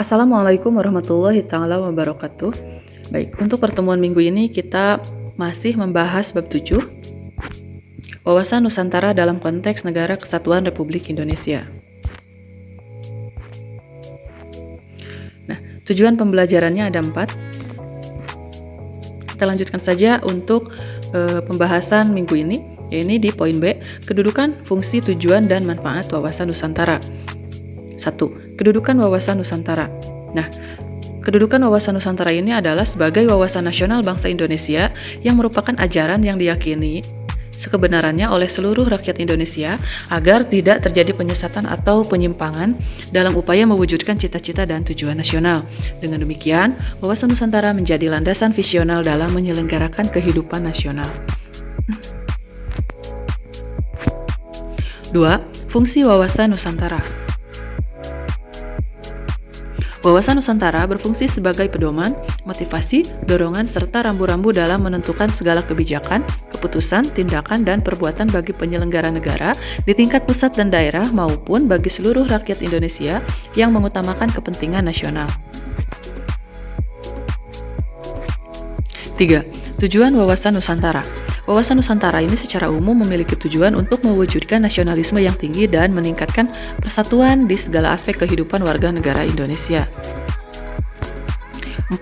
Assalamualaikum warahmatullahi taala wabarakatuh. Baik, untuk pertemuan minggu ini kita masih membahas bab 7, wawasan Nusantara dalam konteks Negara Kesatuan Republik Indonesia. Nah, tujuan pembelajarannya ada 4. Kita lanjutkan saja untuk pembahasan minggu ini, yaitu di poin B, kedudukan, fungsi, tujuan, dan manfaat wawasan Nusantara. 1. Kedudukan wawasan Nusantara. Nah, kedudukan wawasan Nusantara ini adalah sebagai wawasan nasional bangsa Indonesia yang merupakan ajaran yang diyakini sekebenarannya oleh seluruh rakyat Indonesia agar tidak terjadi penyesatan atau penyimpangan dalam upaya mewujudkan cita-cita dan tujuan nasional. Dengan demikian, wawasan Nusantara menjadi landasan visional dalam menyelenggarakan kehidupan nasional. 2. Fungsi wawasan Nusantara. Wawasan Nusantara berfungsi sebagai pedoman, motivasi, dorongan, serta rambu-rambu dalam menentukan segala kebijakan, keputusan, tindakan, dan perbuatan bagi penyelenggara negara di tingkat pusat dan daerah maupun bagi seluruh rakyat Indonesia yang mengutamakan kepentingan nasional. 3. Tujuan wawasan Nusantara. Wawasan Nusantara ini secara umum memiliki tujuan untuk mewujudkan nasionalisme yang tinggi dan meningkatkan persatuan di segala aspek kehidupan warga negara Indonesia. 4.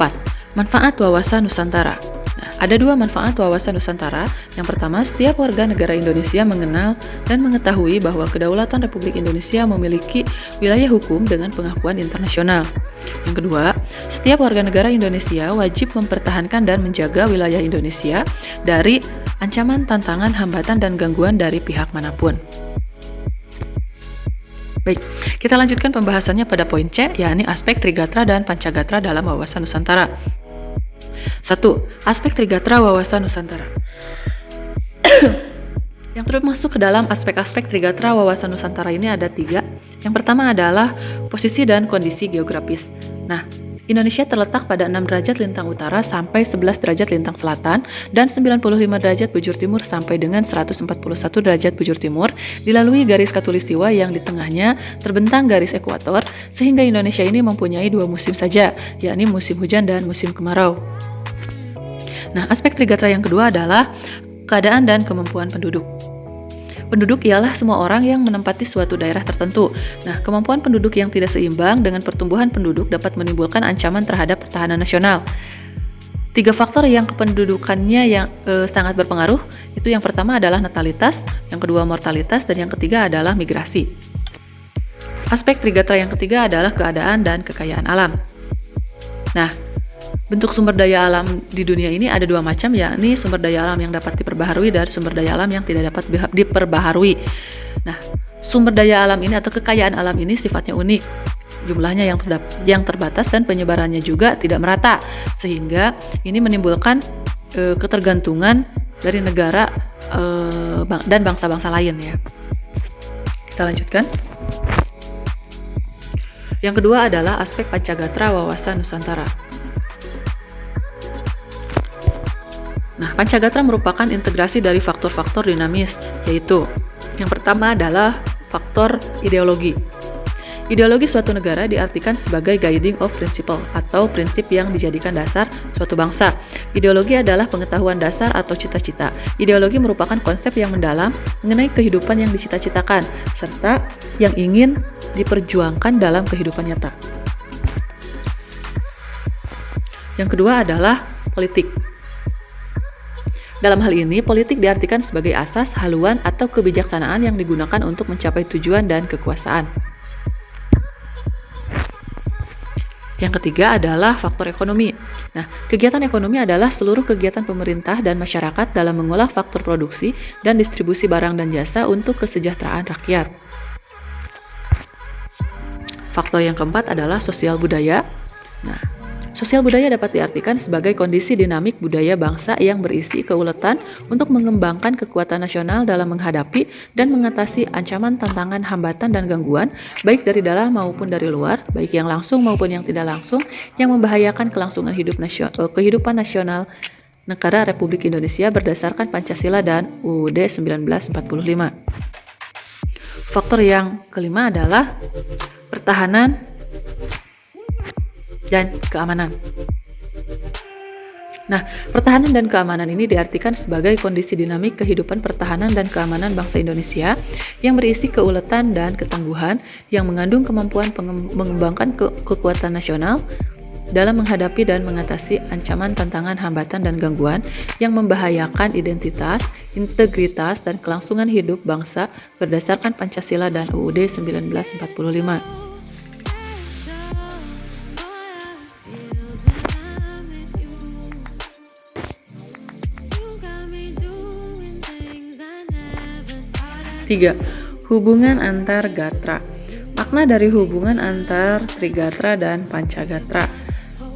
Manfaat wawasan Nusantara. Nah, ada 2 manfaat wawasan Nusantara. Yang pertama, setiap warga negara Indonesia mengenal dan mengetahui bahwa kedaulatan Republik Indonesia memiliki wilayah hukum dengan pengakuan internasional. Yang kedua, setiap warga negara Indonesia wajib mempertahankan dan menjaga wilayah Indonesia dari ancaman, tantangan, hambatan, dan gangguan dari pihak manapun. Baik, kita lanjutkan pembahasannya pada poin C, yakni aspek Trigatra dan Pancagatra dalam wawasan Nusantara. 1. Aspek Trigatra wawasan Nusantara. Yang termasuk ke dalam aspek-aspek Trigatra wawasan Nusantara ini ada 3. Yang pertama adalah posisi dan kondisi geografis. Nah, Indonesia terletak pada 6 derajat lintang utara sampai 11 derajat lintang selatan dan 95 derajat bujur timur sampai dengan 141 derajat bujur timur, dilalui garis khatulistiwa yang di tengahnya terbentang garis ekuator, sehingga Indonesia ini mempunyai 2 musim saja, yakni musim hujan dan musim kemarau. Nah, aspek Trigatra yang kedua adalah keadaan dan kemampuan penduduk. Penduduk ialah semua orang yang menempati suatu daerah tertentu. Nah, kemampuan penduduk yang tidak seimbang dengan pertumbuhan penduduk dapat menimbulkan ancaman terhadap pertahanan nasional. 3 faktor yang kependudukannya yang sangat berpengaruh, itu yang pertama adalah natalitas, yang kedua mortalitas, dan yang ketiga adalah migrasi. Aspek Trigatra yang ketiga adalah keadaan dan kekayaan alam. Nah, bentuk sumber daya alam di dunia ini ada 2 macam, yakni sumber daya alam yang dapat diperbaharui dan sumber daya alam yang tidak dapat diperbaharui. Nah, sumber daya alam ini atau kekayaan alam ini sifatnya unik, jumlahnya yang terbatas dan penyebarannya juga tidak merata, sehingga ini menimbulkan ketergantungan dari negara dan bangsa-bangsa lain ya. Kita lanjutkan. Yang kedua adalah aspek Pancagatra wawasan Nusantara. Nah, Pancagatra merupakan integrasi dari faktor-faktor dinamis, yaitu yang pertama adalah faktor ideologi. Ideologi suatu negara diartikan sebagai guiding of principle atau prinsip yang dijadikan dasar suatu bangsa. Ideologi adalah pengetahuan dasar atau cita-cita. Ideologi merupakan konsep yang mendalam mengenai kehidupan yang dicita-citakan serta yang ingin diperjuangkan dalam kehidupan nyata. Yang kedua adalah politik. Dalam hal ini, politik diartikan sebagai asas, haluan, atau kebijaksanaan yang digunakan untuk mencapai tujuan dan kekuasaan. Yang ketiga adalah faktor ekonomi. Nah, kegiatan ekonomi adalah seluruh kegiatan pemerintah dan masyarakat dalam mengolah faktor produksi dan distribusi barang dan jasa untuk kesejahteraan rakyat. Faktor yang keempat adalah sosial budaya. Nah, sosial budaya dapat diartikan sebagai kondisi dinamik budaya bangsa yang berisi keuletan untuk mengembangkan kekuatan nasional dalam menghadapi dan mengatasi ancaman, tantangan, hambatan, dan gangguan, baik dari dalam maupun dari luar, baik yang langsung maupun yang tidak langsung, yang membahayakan kelangsungan kehidupan nasional negara Republik Indonesia berdasarkan Pancasila dan UUD 1945. Faktor yang kelima adalah pertahanan dan keamanan. Nah, pertahanan dan keamanan ini diartikan sebagai kondisi dinamik kehidupan pertahanan dan keamanan bangsa Indonesia yang berisi keuletan dan ketangguhan yang mengandung kemampuan mengembangkan kekuatan nasional dalam menghadapi dan mengatasi ancaman, tantangan, hambatan, dan gangguan yang membahayakan identitas, integritas, dan kelangsungan hidup bangsa berdasarkan Pancasila dan UUD 1945. Tiga, hubungan antar gatra. Makna dari hubungan antar Trigatra dan Pancagatra.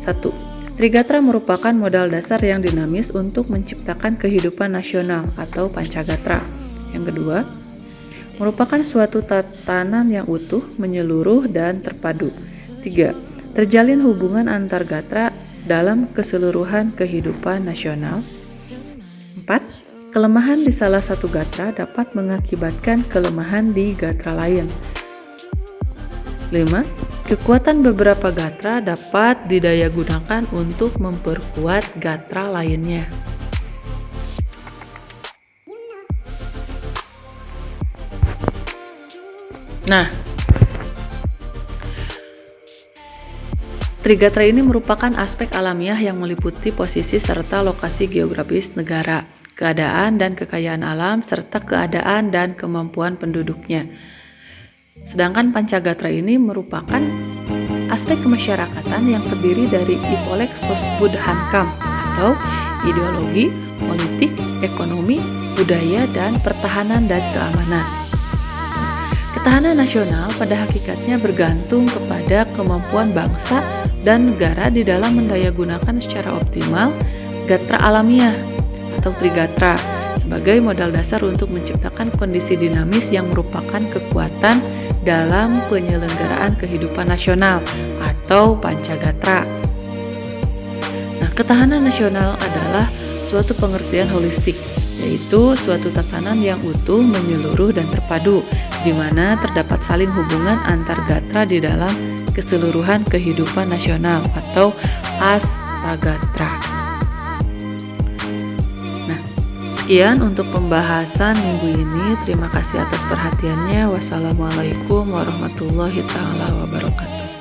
1. Trigatra merupakan modal dasar yang dinamis untuk menciptakan kehidupan nasional atau Pancagatra. Yang kedua, merupakan suatu tatanan yang utuh, menyeluruh, dan terpadu. 3. Terjalin hubungan antar gatra dalam keseluruhan kehidupan nasional. 4. Kelemahan di salah satu gatra dapat mengakibatkan kelemahan di gatra lain. 5. Kekuatan beberapa gatra dapat didayagunakan untuk memperkuat gatra lainnya. Nah, Trigatra ini merupakan aspek alamiah yang meliputi posisi serta lokasi geografis negara, keadaan dan kekayaan alam, serta keadaan dan kemampuan penduduknya. Sedangkan Pancagatra ini merupakan aspek kemasyarakatan yang terdiri dari Ipolek Sosbud Hankam atau ideologi, politik, ekonomi, budaya, dan pertahanan dan keamanan. Ketahanan nasional pada hakikatnya bergantung kepada kemampuan bangsa dan negara di dalam mendayagunakan secara optimal gatra alamiah atau Trigatra sebagai modal dasar untuk menciptakan kondisi dinamis yang merupakan kekuatan dalam penyelenggaraan kehidupan nasional atau Pancagatra. Nah, ketahanan nasional adalah suatu pengertian holistik, yaitu suatu tatanan yang utuh, menyeluruh, dan terpadu, di mana terdapat saling hubungan antar gatra di dalam keseluruhan kehidupan nasional atau Astagatra. Sekian untuk pembahasan minggu ini. Terima kasih atas perhatiannya. Wassalamualaikum warahmatullahi wabarakatuh.